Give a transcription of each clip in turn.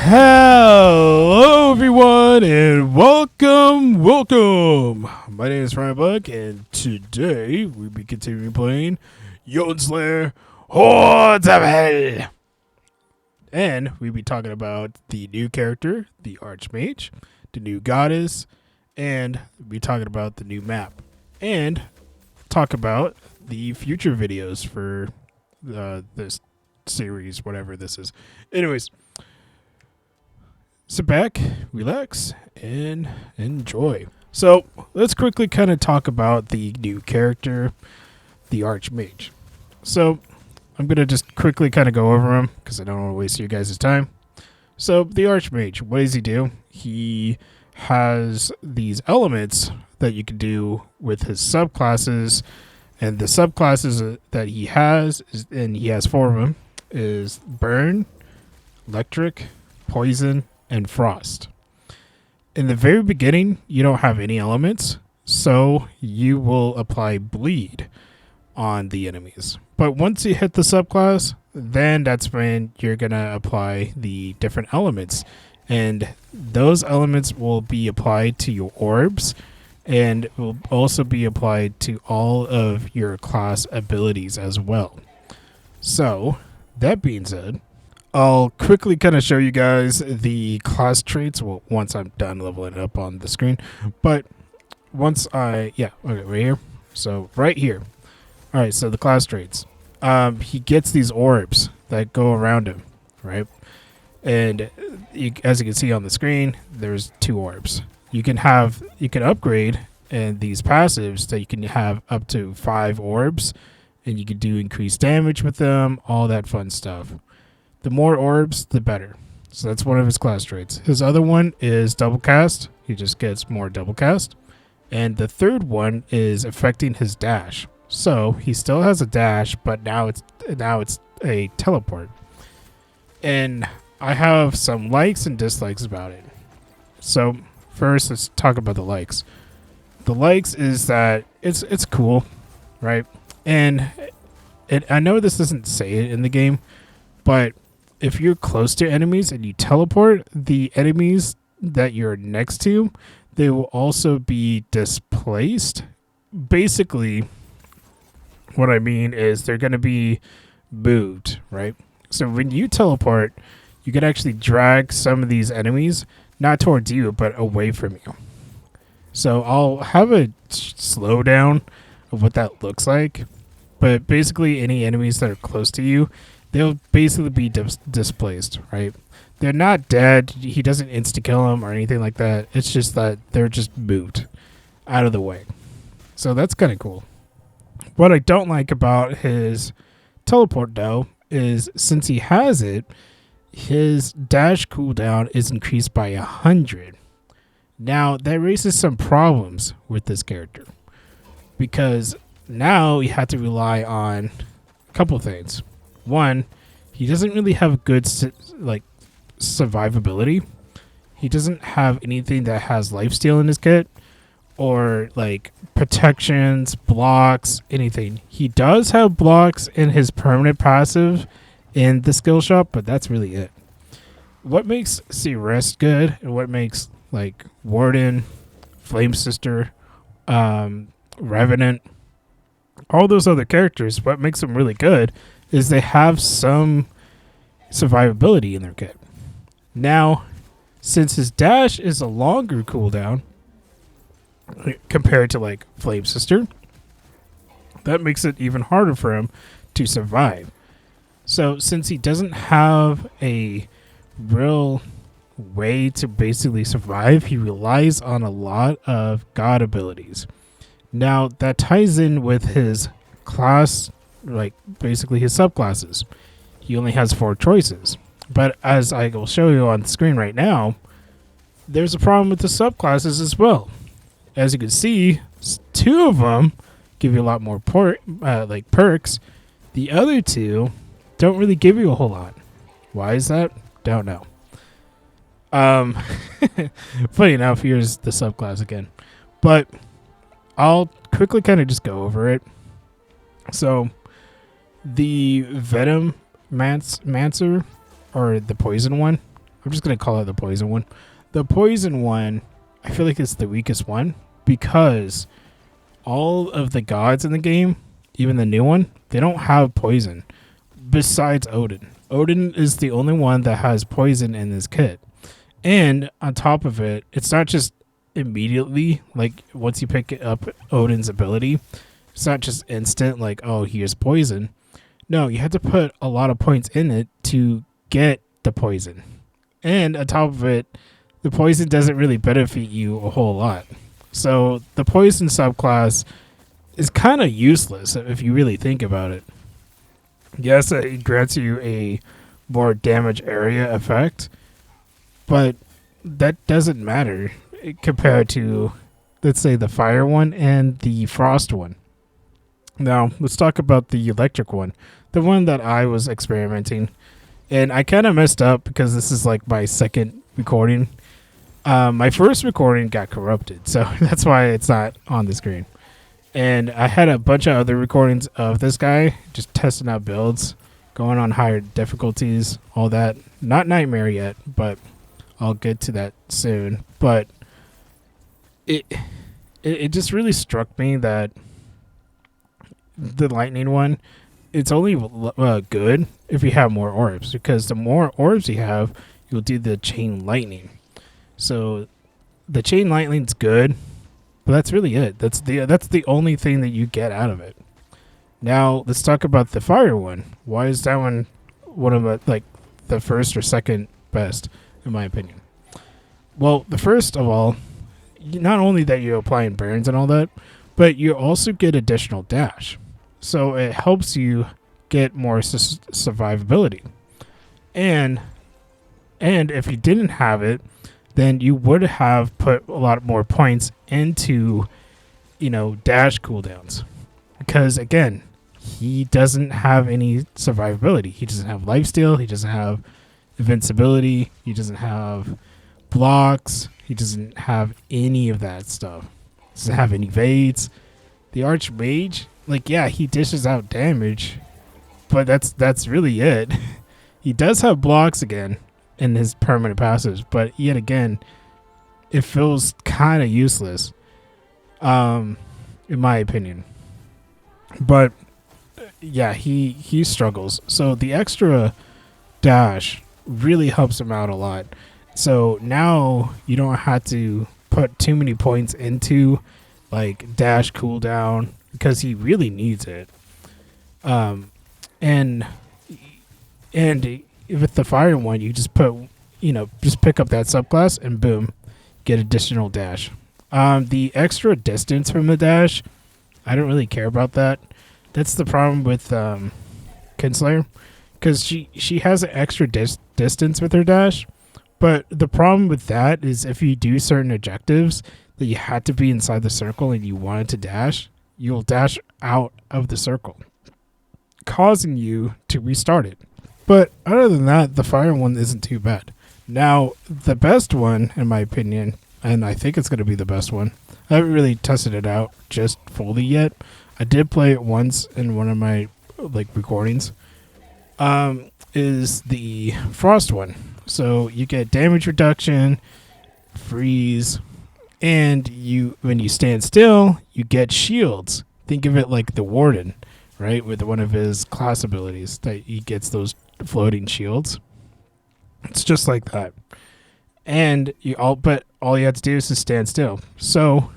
Hello everyone and welcome. My name is Buck and today we'll be continuing playing Jotunnslayer Hordes of Hel. And we'll be talking about the new character, the Archmage, the new goddess, and we'll be talking about the new map. And talk about the future videos for this series, whatever this is. Anyways, sit back, relax, and enjoy. So let's quickly kind of talk about the new character, the Archmage. So I'm going to just quickly kind of go over him because I don't want to waste your guys' time. So the Archmage, what does he do? He has these elements that you can do with his subclasses, and the subclasses that he has, and he has 4 of them, is Burn, Electric, Poison, and Frost. In the very beginning, you don't have any elements, so you will apply Bleed on the enemies. But once you hit the subclass, then that's when you're going to apply the different elements. And those elements will be applied to your orbs and will also be applied to all of your class abilities as well. So, that being said, I'll quickly kind of show you guys the class traits. Well, once I'm done leveling it up on the screen. But once okay, right here. So, right here. Alright, so the class traits. He gets these orbs that go around him, right? And as you can see on the screen, there's 2 orbs. You can upgrade and these passives that you can have up to 5 orbs, and you can do increased damage with them, all that fun stuff. The more orbs, the better. So that's one of his class traits. His other one is double cast. He just gets more double cast. And the third one is affecting his dash. So he still has a dash, but now it's a teleport. And I have some likes and dislikes about it. So first, let's talk about the likes. The likes is that it's cool, right? And I know this doesn't say it in the game, but if you're close to enemies and you teleport, the enemies that you're next to, they will also be displaced. Basically, what I mean is they're going to be moved, right? So when you teleport, you can actually drag some of these enemies, not towards you, but away from you. So I'll have a slowdown of what that looks like. But basically, any enemies that are close to you, they'll basically be displaced, right? They're not dead. He doesn't insta-kill them or anything like that. It's just that they're just moved out of the way. So that's kind of cool. What I don't like about his teleport, though, is since he has it, his dash cooldown is increased by 100. Now, that raises some problems with this character, because now you have to rely on a couple things. One, he doesn't really have good survivability. He doesn't have anything that has lifesteal in his kit, or like protections, blocks, anything. He does have blocks in his permanent passive in the skill shop, but that's really it. What makes Rest good, and what makes like Warden, Flame Sister, Revenant, all those other characters, what makes them really good is they have some survivability in their kit. Now, since his dash is a longer cooldown compared to like Flame Sister, that makes it even harder for him to survive. So since he doesn't have a real way to basically survive, he relies on a lot of god abilities. Now that ties in with his class, like basically his subclasses. He only has 4 choices, but as I will show you on the screen right now, there's a problem with the subclasses as well. As you can see, 2 of them give you a lot more perks. The other 2 don't really give you a whole lot. Why is that? Don't know. Funny enough, here's the subclass again. But I'll quickly kind of just go over it. So the Venom Mancer, or the poison one, I'm just going to call it the poison one. The poison one, I feel like it's the weakest one because all of the gods in the game, even the new one, they don't have poison besides Odin. Odin is the only one that has poison in his kit. And on top of it, it's not just immediately, like once you pick up Odin's ability, it's not just instant, like, oh, here's poison. No, you have to put a lot of points in it to get the poison. And on top of it, the poison doesn't really benefit you a whole lot. So the poison subclass is kind of useless if you really think about it. Yes, it grants you a more damage area effect, but that doesn't matter compared to, let's say, the fire one and the frost one. Now, let's talk about the electric one, the one that I was experimenting. And I kind of messed up because this is like my second recording. My first recording got corrupted, so that's why it's not on the screen. And I had a bunch of other recordings of this guy just testing out builds, going on higher difficulties, all that. Not Nightmare yet, but I'll get to that soon. But it just really struck me that the lightning one, it's only good if you have more orbs, because the more orbs you have, you'll do the chain lightning. So the chain lightning's good, but that's really it. That's the only thing that you get out of it. Now let's talk about the fire one. Why is that one of the first or second best in my opinion? Well, the first of all, not only that you're applying burns and all that, but you also get additional dash. So it helps you get more survivability. And if you didn't have it, then you would have put a lot more points into, dash cooldowns. Because again, he doesn't have any survivability. He doesn't have lifesteal. He doesn't have invincibility. He doesn't have blocks. He doesn't have any of that stuff. He doesn't have any evades. The Archmage, he dishes out damage, but that's really it. He does have blocks again in his permanent passives, but yet again, it feels kind of useless, in my opinion. But yeah, he struggles. So the extra dash really helps him out a lot. So now you don't have to put too many points into dash cooldown because he really needs it. And with the fire one, you just just pick up that subclass and boom, get additional dash. The extra distance from the dash, I don't really care about that. That's the problem with Jotunnslayer, because she has an extra distance with her dash. But the problem with that is if you do certain objectives that you had to be inside the circle and you wanted to dash, you'll dash out of the circle, causing you to restart it. But other than that, the fire one isn't too bad. Now, the best one, in my opinion, and I think it's going to be the best one, I haven't really tested it out just fully yet. I did play it once in one of my recordings, is the frost one. So you get damage reduction, freeze, and when you stand still, you get shields. Think of it like the Warden, right? With one of his class abilities that he gets those floating shields. It's just like that. And all you have to do is just stand still. So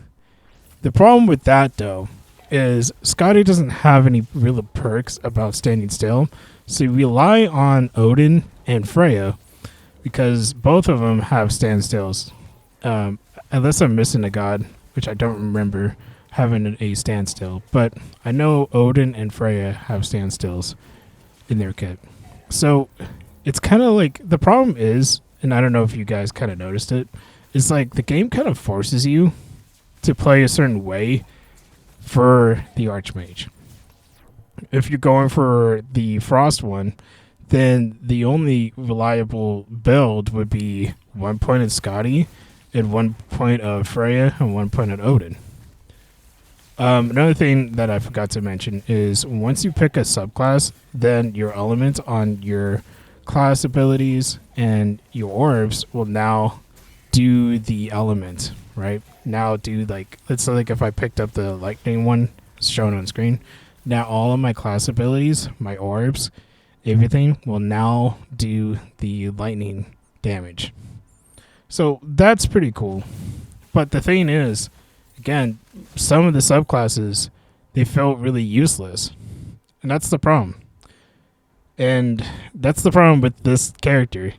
the problem with that though is Scotty doesn't have any real perks about standing still. So you rely on Odin and Freya, because both of them have standstills. Unless I'm missing a god, which I don't remember having a standstill. But I know Odin and Freya have standstills in their kit. So it's kind of the problem is, and I don't know if you guys kind of noticed it, is the game kind of forces you to play a certain way for the Archmage. If you're going for the Frost one, then the only reliable build would be 1 point of Scotty and 1 point of Freya and 1 point of Odin. Another thing that I forgot to mention is once you pick a subclass, then your elements on your class abilities and your orbs will now do the element, right? Now do like, let's say like if I picked up the lightning one shown on screen, now all of my class abilities, my orbs, everything will now do the lightning damage. So that's pretty cool. But the thing is, again, some of the subclasses, they felt really useless. And that's the problem. And that's the problem with this character.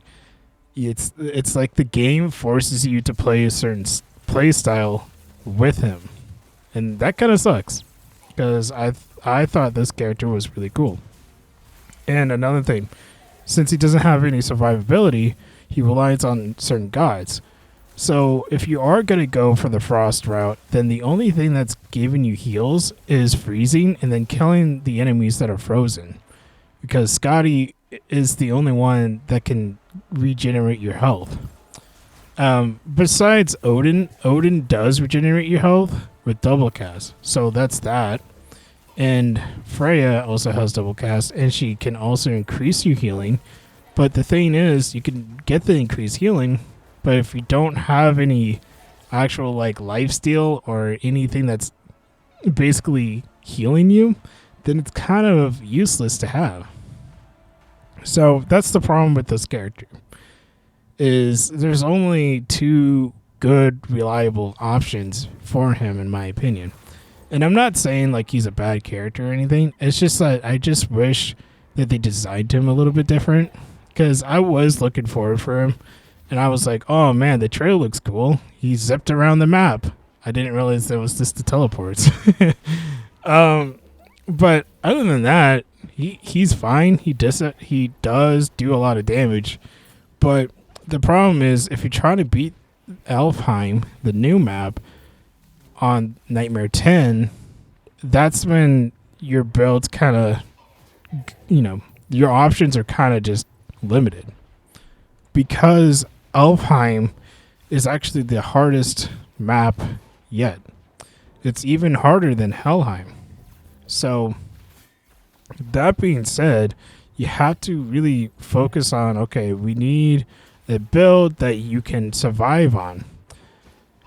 It's like the game forces you to play a certain play style with him. And that kind of sucks. Because I thought this character was really cool. And another thing, since he doesn't have any survivability, he relies on certain gods. So if you are going to go for the frost route, then the only thing that's giving you heals is freezing and then killing the enemies that are frozen. Because Scotty is the only one that can regenerate your health. Besides Odin does regenerate your health with double cast. So that's that. And Freya also has double cast, and she can also increase your healing. But the thing is, you can get the increased healing, but if you don't have any actual like lifesteal or anything that's basically healing you, then it's kind of useless to have. So that's the problem with this character, is there's only two good, reliable options for him, in my opinion. And I'm not saying like he's a bad character or anything. It's just that I just wish that they designed him a little bit different, because I was looking forward for him. And I was like, oh man, the trail looks cool. He zipped around the map. I didn't realize that was just the teleports. But other than that, he's fine. He does do a lot of damage. But the problem is, if you're trying to beat Alfheim, the new map, on Nightmare 10, that's when your builds kind of, your options are kind of just limited. Because Alfheim is actually the hardest map yet. It's even harder than Helheim. So, that being said, you have to really focus on, okay, we need a build that you can survive on.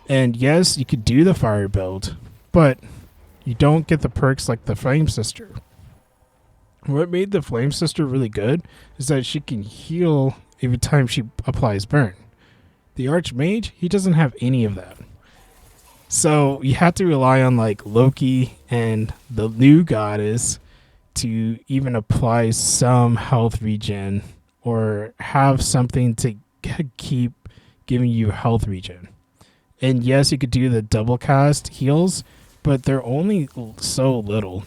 And yes, you could do the fire build, but you don't get the perks like the Flame Sister. What made the Flame Sister really good is that she can heal every time she applies burn. The Archmage, he doesn't have any of that. So you have to rely on like Loki and the new goddess to even apply some health regen or have something to keep giving you health regen. And yes, you could do the double cast heals, but they're only so little.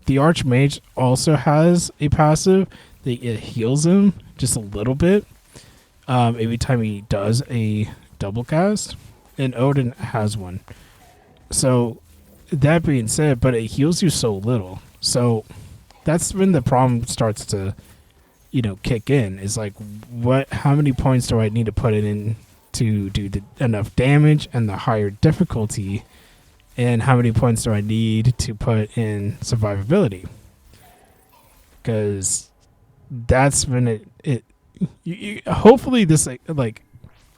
The Archmage also has a passive that it heals him just a little bit every time he does a double cast, and Odin has one. So that being said, but it heals you so little. So that's when the problem starts to, kick in. Is like, how many points do I need to put it in to do enough damage and the higher difficulty, and how many points do I need to put in survivability? Because that's when you hopefully this like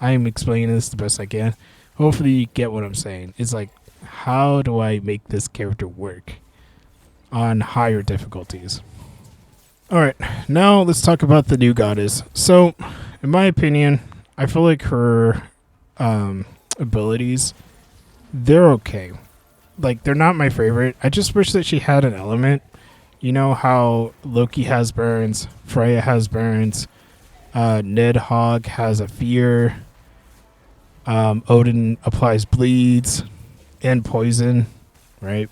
I'm explaining this the best I can. Hopefully you get what I'm saying. It's like, how do I make this character work on higher difficulties? All right, now let's talk about the new goddess. So, in my opinion, I feel like her abilities, they're okay. Like, they're not my favorite. I just wish that she had an element. You know how Loki has burns, Freya has burns, Nidhogg has a fear, Odin applies bleeds and poison, right?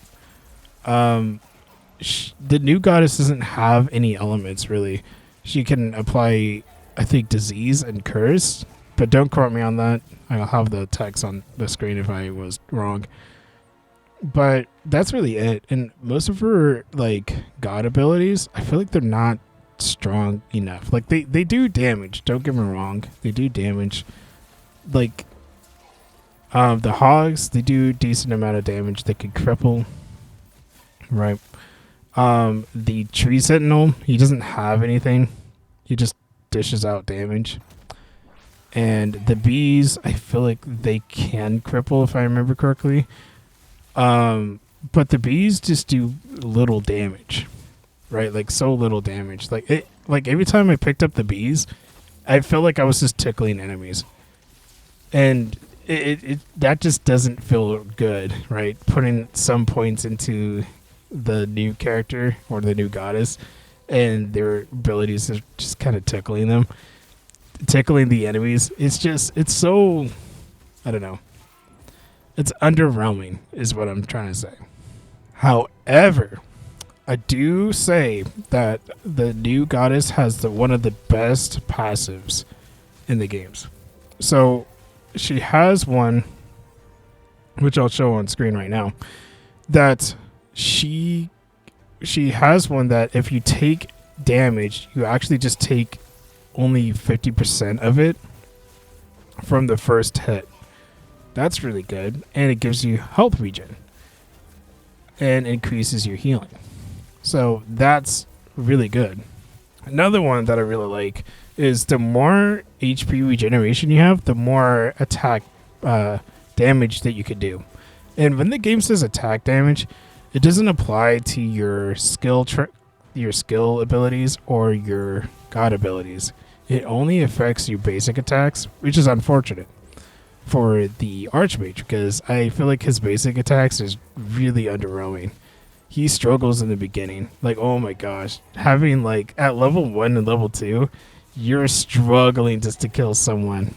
The new goddess doesn't have any elements, really. She can apply, I think, disease and curse, but don't quote me on that. I'll have the text on the screen if I was wrong. But that's really it. And most of her god abilities, I feel like they're not strong enough. Like they do damage, don't get me wrong. They do damage. The hogs, they do decent amount of damage. They can cripple. Right. The tree sentinel, he doesn't have anything. He just dishes out damage. And the bees, I feel like they can cripple if I remember correctly. But the bees just do little damage, right? Like so little damage. Like every time I picked up the bees, I felt like I was just tickling enemies. And it that just doesn't feel good, right? Putting some points into the new character or the new goddess and their abilities are just kind of tickling the enemies. It's so, I don't know. It's underwhelming is what I'm trying to say. However, I do say that the new goddess has one of the best passives in the games. So she has one, which I'll show on screen right now, that she has one that if you take damage, you actually just take only 50% of it from the first hit. That's really good, and it gives you health regen and increases your healing. So that's really good. Another one that I really like is the more HP regeneration you have, the more attack damage that you could do. And when the game says attack damage, it doesn't apply to your skill abilities or your god abilities. It only affects your basic attacks, which is unfortunate for the Archmage because I feel like his basic attacks is really underwhelming. He struggles in the beginning. Like, oh my gosh. Having like at level 1 and level 2, you're struggling just to kill someone.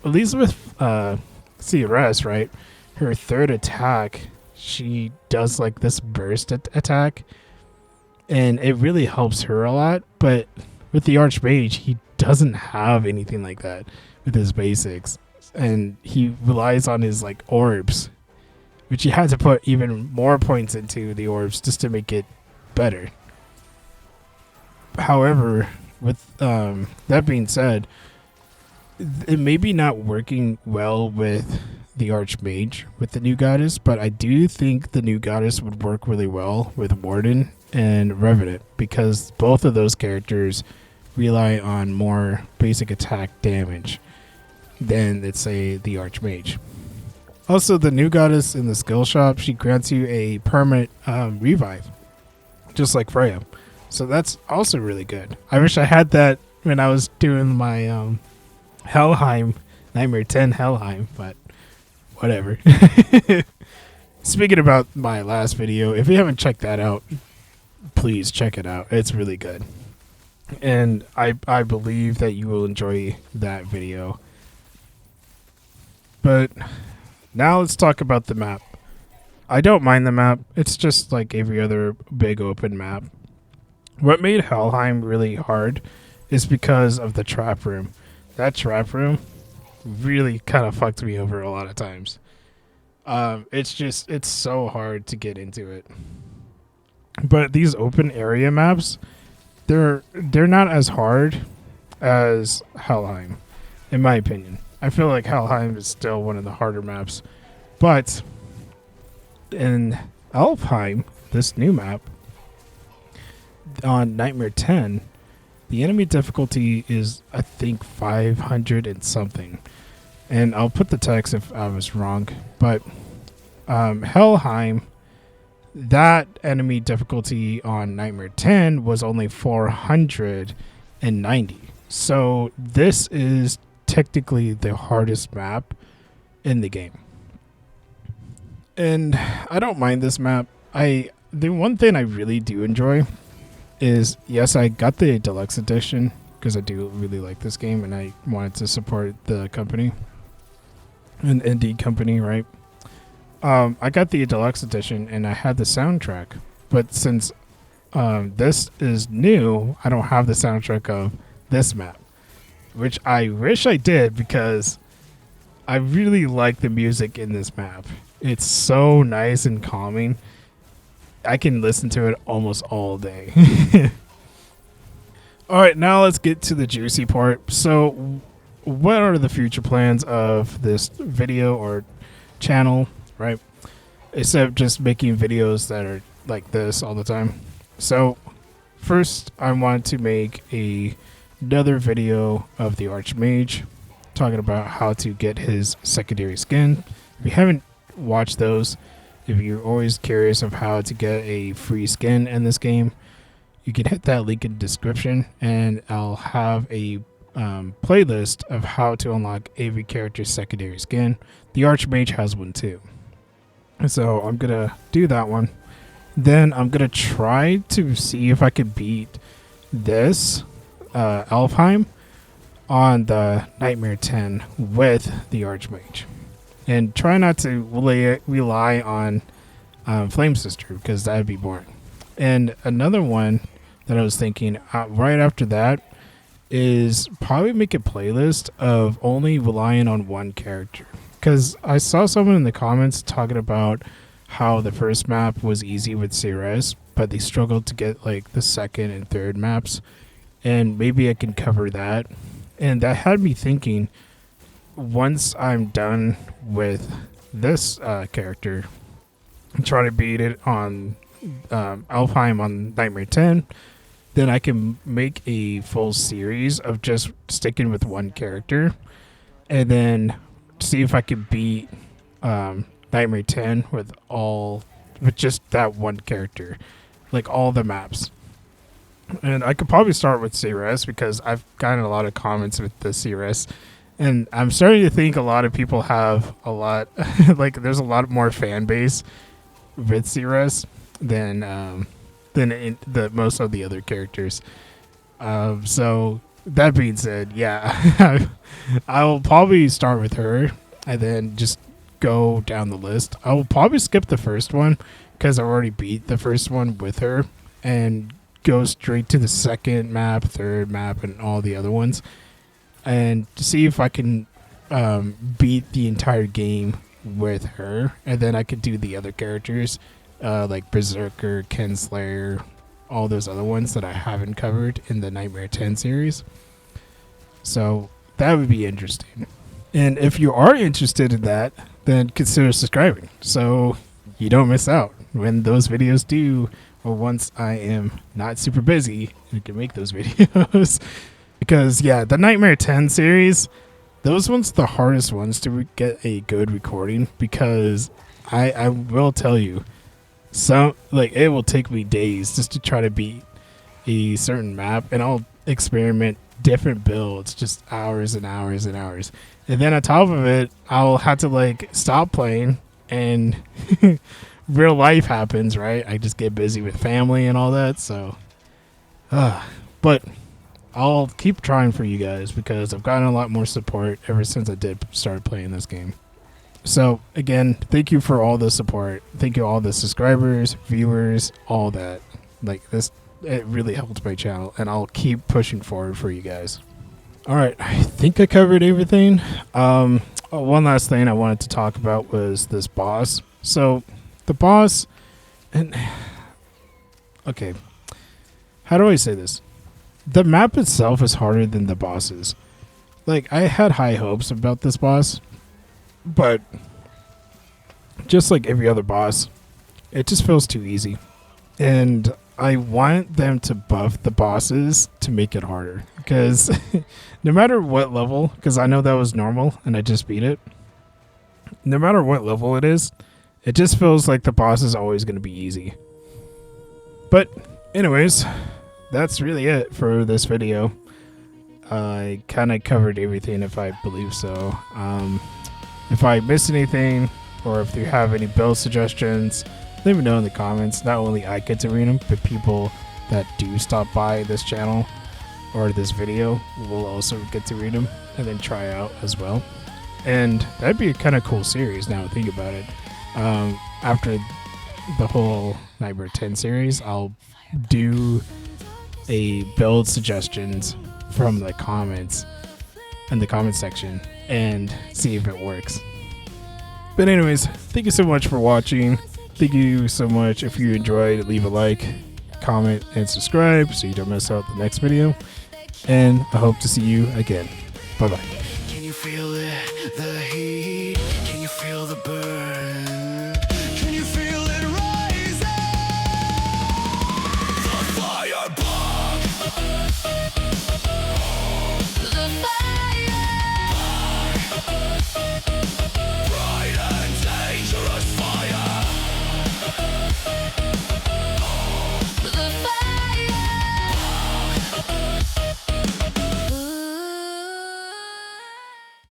Elizabeth CRS, right? Her third attack, she does like this burst attack. And it really helps her a lot. But with the Archmage, he doesn't have anything like that with his basics. And he relies on his like orbs, which you had to put even more points into the orbs just to make it better. However, with that being said, it may be not working well with the Archmage with the new goddess, but I do think the new goddess would work really well with Warden and Revenant because both of those characters rely on more basic attack damage than, let's say, the Archmage. Also, the new goddess in the skill shop, she grants you a permanent revive, just like Freya. So that's also really good. I wish I had that when I was doing my Helheim, Nightmare 10 Helheim, but whatever. Speaking about my last video, if you haven't checked that out, please check it out. It's really good. And I believe that you will enjoy that video. But now let's talk about the map. I don't mind the map. It's just like every other big open map. What made Helheim really hard is because of the trap room. That trap room really kind of fucked me over a lot of times. It's so hard to get into it. But these open area maps, they're not as hard as Helheim, in my opinion. I feel like Alfheim is still one of the harder maps. But in Alfheim, this new map, on Nightmare 10, the enemy difficulty is, I think, 500 and something. And I'll put the text if I was wrong. But Helheim, that enemy difficulty on Nightmare 10 was only 490. So this is technically the hardest map in the game, and I don't mind this map. The one thing I really do enjoy is, yes, I got the deluxe edition because I do really like this game and I wanted to support the company, an indie company, right? I got the deluxe edition and I had the soundtrack, but since this is new, I don't have the soundtrack of this map, which I wish I did because I really like the music in this map. It's so nice and calming. I can listen to it almost all day. Alright, now let's get to the juicy part. So, what are the future plans of this video or channel, right? Except just making videos that are like this all the time. So, first, I want to make a another video of the Archmage talking about how to get his secondary skin. If you haven't watched those, if you're always curious of how to get a free skin in this game, you can hit that link in the description, and I'll have a playlist of how to unlock every character's secondary skin. The Archmage has one too. So I'm going to do that one. Then I'm going to try to see if I can beat this Alfheim on the Nightmare 10 with the Archmage. And try not to rely on Flame Sister, because that would be boring. And another one that I was thinking right after that is probably make a playlist of only relying on one character. Because I saw someone in the comments talking about how the first map was easy with Ceres, but they struggled to get like the second and third maps. And maybe I can cover that. And that had me thinking, once I'm done with this character, try to beat it on Alfheim on Nightmare 10, then I can make a full series of just sticking with one character, and then see if I can beat Nightmare 10 with just that one character, like all the maps. And I could probably start with Ceres, because I've gotten a lot of comments with the Ceres, and I'm starting to think a lot of people have a lot like there's a lot more fan base with Ceres than in the most of the other characters. So that being said, yeah, I'll probably start with her and then just go down the list. I will probably skip the first one because I already beat the first one with her, and go straight to the second map, third map, and all the other ones, and see if I can beat the entire game with her, and then I could do the other characters like Berserker, Kinslayer, all those other ones that I haven't covered in the Nightmare 10 series. So that would be interesting. And if you are interested in that, then consider subscribing so you don't miss out when those videos do, or once I am not super busy and can make those videos. Because yeah, the Nightmare 10 series, those ones the hardest ones to get a good recording, because I will tell you, it will take me days just to try to beat a certain map, and I'll experiment different builds, just hours and hours and hours. And then on top of it, I'll have to stop playing, and real life happens, right? I just get busy with family and all that. So, but I'll keep trying for you guys, because I've gotten a lot more support ever since I did start playing this game. So again, thank you for all the support. Thank you all the subscribers, viewers, all that. It really helped my channel, and I'll keep pushing forward for you guys. All right, I think I covered everything. One last thing I wanted to talk about was this boss. So the boss, and okay, how do I say this? The map itself is harder than the bosses. I had high hopes about this boss, but just like every other boss, it just feels too easy. And I want them to buff the bosses to make it harder, because no matter what level, because I know that was normal and I just beat it, no matter what level it is, it just feels like the boss is always going to be easy. But anyways, that's really it for this video. I kind of covered everything, if I believe so. If I missed anything, or if you have any build suggestions, let me know in the comments. Not only I get to read them, but people that do stop by this channel or this video will also get to read them and then try out as well. And that'd be a kind of cool series now think about it. After the whole Nightmare 10 series, I'll do a build suggestions from the comments in the comment section and see if it works. But anyways, thank you so much for watching. Thank you so much. If you enjoyed, leave a like, comment, and subscribe so you don't miss out the next video. And I hope to see you again. Bye bye. Can you feel it? The heat? Can you feel the burn? Can you feel it rising? The firebomb!